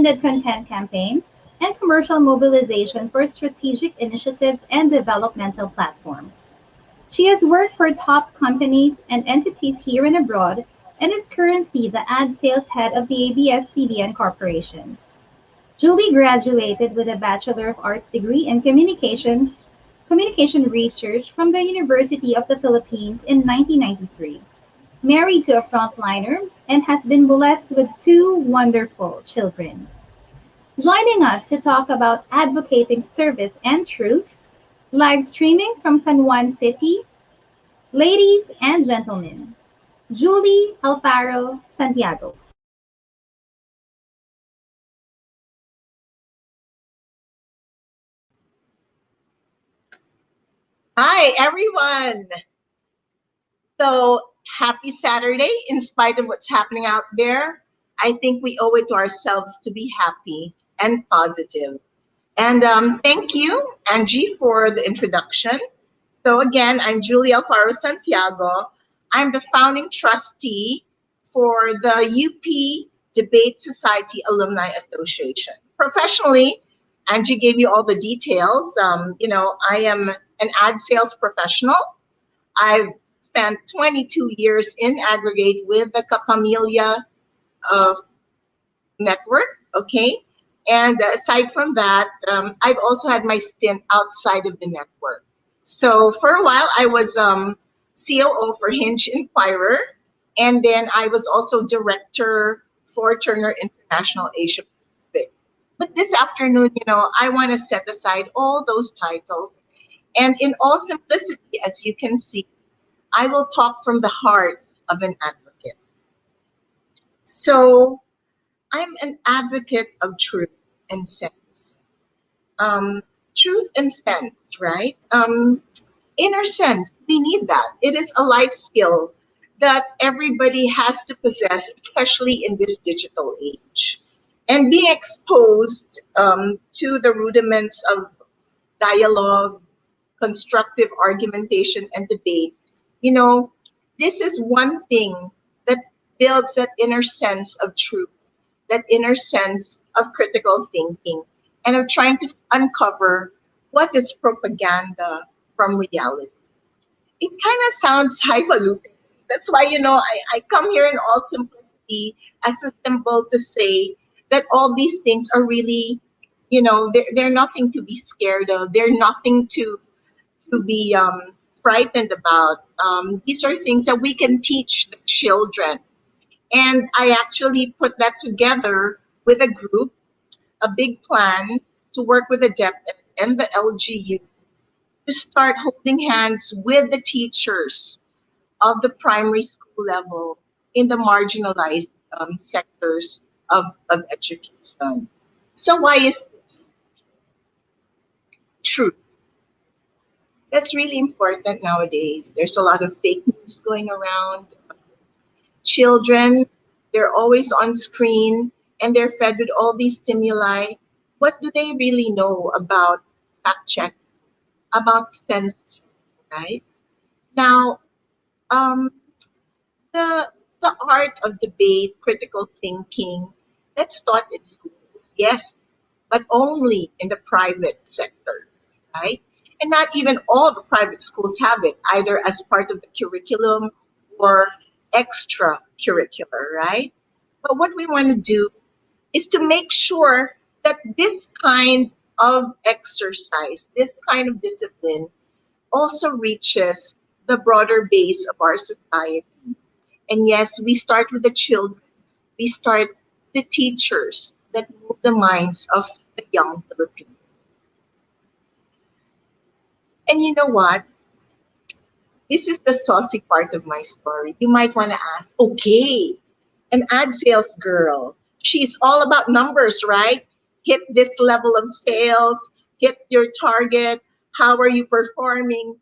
content campaign, and commercial mobilization for strategic initiatives and developmental platform. She has worked for top companies and entities here and abroad and is currently the ad sales head of the ABS-CBN Corporation. Julie graduated with a Bachelor of Arts degree in communication research from the University of the Philippines in 1993, married to a frontliner, and has been blessed with two wonderful children. Joining us to talk about advocating service and truth, live streaming from San Juan City, ladies and gentlemen, Julie Alfaro-Santiago. Hi, everyone. So happy Saturday. In spite of what's happening out there, I think we owe it to ourselves to be happy and positive. And thank you, Angie, for the introduction. So again, I'm Julie Alfaro-Santiago. I'm the founding trustee for the UP Debate Society Alumni Association. Professionally, Angie gave you all the details. I am an ad sales professional. I've spent 22 years in aggregate with the Kapamilya uh, network, okay? And aside from that, I've also had my stint outside of the network. So for a while, I was COO for Hinge Inquirer, and then I was also director for Turner International Asia Pacific. But this afternoon, I want to set aside all those titles. And in all simplicity, as you can see, I will talk from the heart of an advocate. So I'm an advocate of truth and sense. Truth and sense, right? Inner sense, we need that. It is a life skill that everybody has to possess, especially in this digital age. And being exposed to the rudiments of dialogue, constructive argumentation, and debate, you know, this is one thing that builds that inner sense of truth, that inner sense of critical thinking, and of trying to uncover what is propaganda from reality. It kind of sounds highfalutin. That's why, I come here in all simplicity as a symbol to say that all these things are really, they're nothing to be scared of. They're nothing to be frightened about. These are things that we can teach the children. And I actually put that together with a group, a big plan to work with the DEP and the LGU to start holding hands with the teachers of the primary school level in the marginalized sectors of education. So why is this? Truth. That's really important nowadays. There's a lot of fake news going around. Children, they're always on screen and they're fed with all these stimuli. What do they really know about fact check, about censorship, right? Now, um, the the art of debate, critical thinking, that's taught in schools, yes, but only in the private sectors, right? And not even all the private schools have it, either as part of the curriculum or extracurricular, right? But what we want to do is to make sure that this kind of exercise, this kind of discipline also reaches the broader base of our society. And yes, we start with the children, we start the teachers that move the minds of the young Filipinos. And you know what? This is the saucy part of my story. You might want to ask, okay, an ad sales girl, she's all about numbers, right? Hit this level of sales, hit your target. How are you performing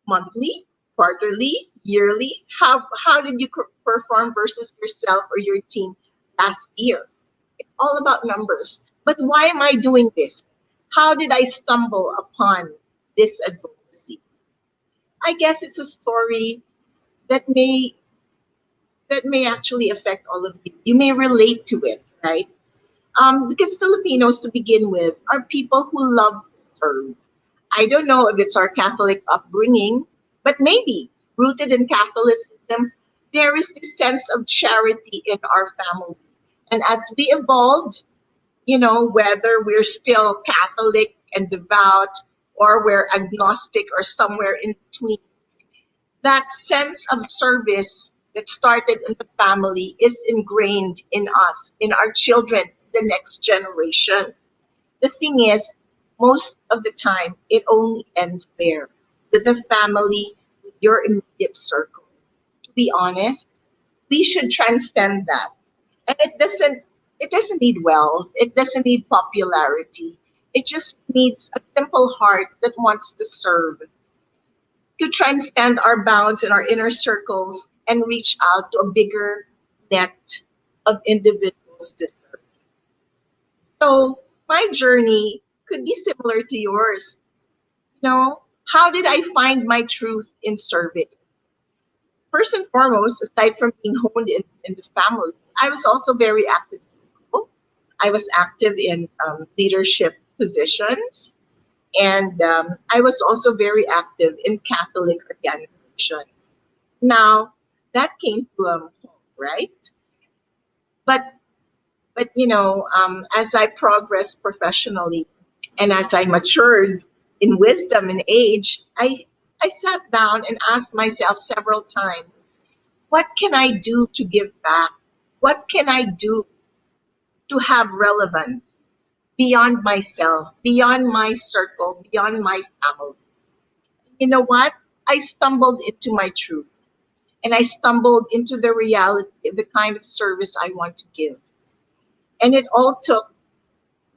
monthly, quarterly, yearly? How did you perform versus yourself or your team last year? It's all about numbers. But why am I doing this? How did I stumble upon this advocacy? I guess it's a story that may actually affect all of you. You may relate to it, right? Because Filipinos, to begin with, are people who love to serve. I don't know if it's our Catholic upbringing, but maybe rooted in Catholicism, there is this sense of charity in our family. And as we evolved, whether we're still Catholic and devout or we're agnostic or somewhere in between, that sense of service that started in the family is ingrained in us, in our children, the next generation. The thing is, most of the time, it only ends there with the family, with your immediate circle. To be honest, we should transcend that. And it doesn't need wealth, it doesn't need popularity. It just needs a simple heart that wants to serve, to transcend our bounds and our inner circles and reach out to a bigger net of individuals to serve. So my journey could be similar to yours. How did I find my truth in service? First and foremost, aside from being honed in the family, I was also very active in school. I was active in leadership positions, and I was also very active in Catholic organization. Now, that came from home, right? But as I progressed professionally and as I matured in wisdom and age, I sat down and asked myself several times, what can I do to give back? What can I do to have relevance beyond myself, beyond my circle, beyond my family? You know what? I stumbled into my truth and I stumbled into the reality of the kind of service I want to give. And it all took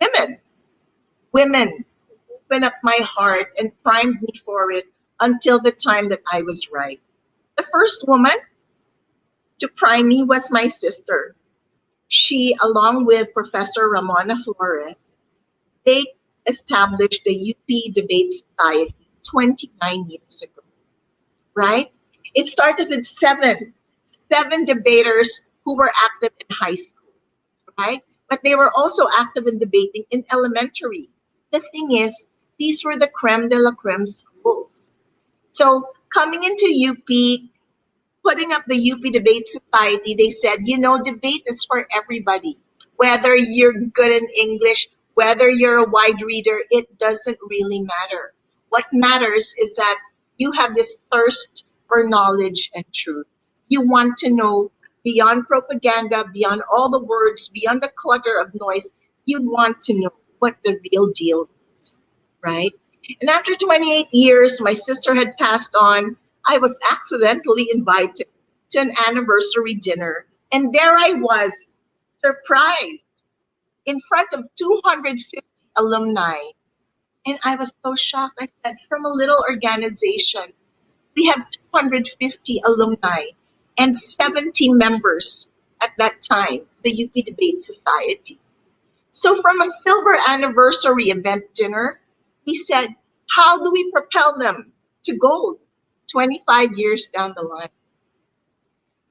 women, women who opened up my heart and primed me for it until the time that I was right. The first woman to prime me was my sister. She, along with Professor Ramona Flores, they established the UP Debate Society 29 years ago, right? It started with seven debaters who were active in high school, right? But they were also active in debating in elementary. The thing is, these were the creme de la creme schools. So coming into UP, putting up the UP Debate Society, they said, debate is for everybody. Whether you're good in English, whether you're a wide reader, it doesn't really matter. What matters is that you have this thirst for knowledge and truth. You want to know beyond propaganda, beyond all the words, beyond the clutter of noise. You want to know what the real deal is, right? And after 28 years, my sister had passed on. I was accidentally invited to an anniversary dinner. And there I was, surprised, in front of 250 alumni. And I was so shocked. I said, from a little organization, we have 250 alumni and 70 members at that time, the UP Debate Society. So from a silver anniversary event dinner, we said, how do we propel them to gold 25 years down the line?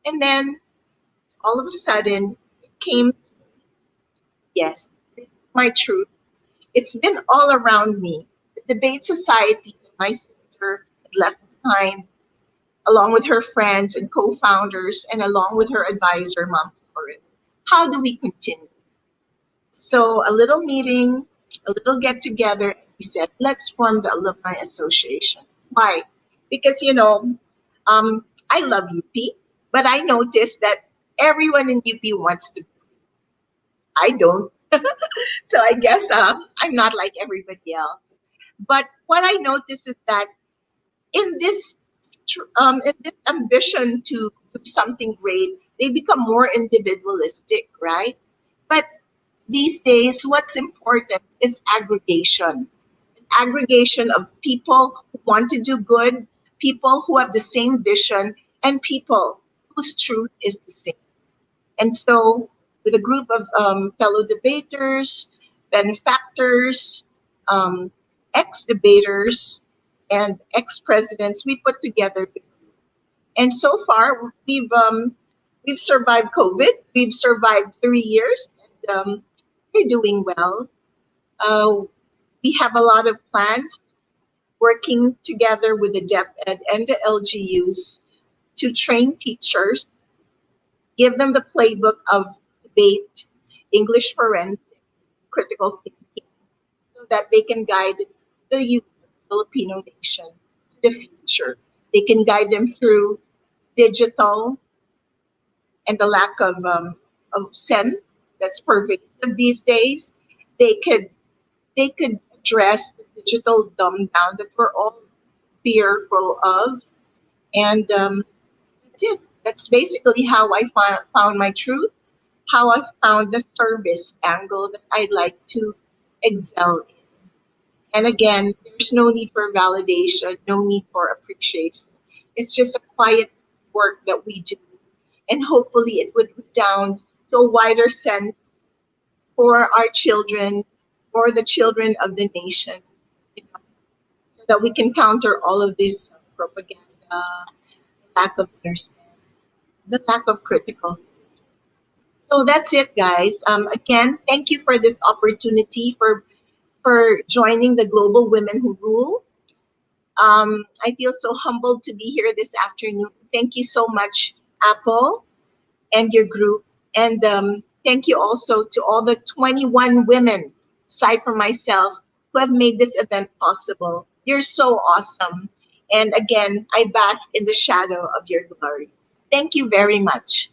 And then all of a sudden, it came, yes, this is my truth. It's been all around me. The debate society that my sister had left behind, along with her friends and co-founders, and along with her advisor, Mom Flores. How do we continue? So a little meeting, a little get together, we said, let's form the Alumni Association. Why? Because, I love UP, but I noticed that everyone in UP wants to. I don't. So I guess I'm not like everybody else. But what I noticed is that in this in this ambition to do something great, they become more individualistic, right? But these days, what's important is aggregation. Aggregation of people who want to do good, people who have the same vision, and people whose truth is the same. And so, with a group of fellow debaters, benefactors, um, ex debaters, and ex presidents, we put together the group. And so far, we've survived COVID. We've survived 3 years. And, you're doing well. Uh, we have a lot of plans working together with the DepEd and the LGUs to train teachers, give them the playbook of debate, English forensics, critical thinking, so that they can guide the youth of the Filipino nation to the future. They can guide them through digital and the lack of sense that's pervasive these days. They could they could address the digital dumb down that we're all fearful of, and that's it. That's basically how I found my truth, how I found the service angle that I like to excel in. And again, there's no need for validation, no need for appreciation. It's just a quiet work that we do. And hopefully it would redound to a wider sense for our children, for the children of the nation, you know, so that we can counter all of this propaganda, lack of understanding, the lack of critical thinking. So that's it, guys. Again, thank you for this opportunity for joining the Global Women Who Rule. I feel so humbled to be here this afternoon. Thank you so much, Apple, and your group. And thank you also to all the 21 women, aside from myself, who have made this event possible. You're so awesome. And again, I bask in the shadow of your glory. Thank you very much.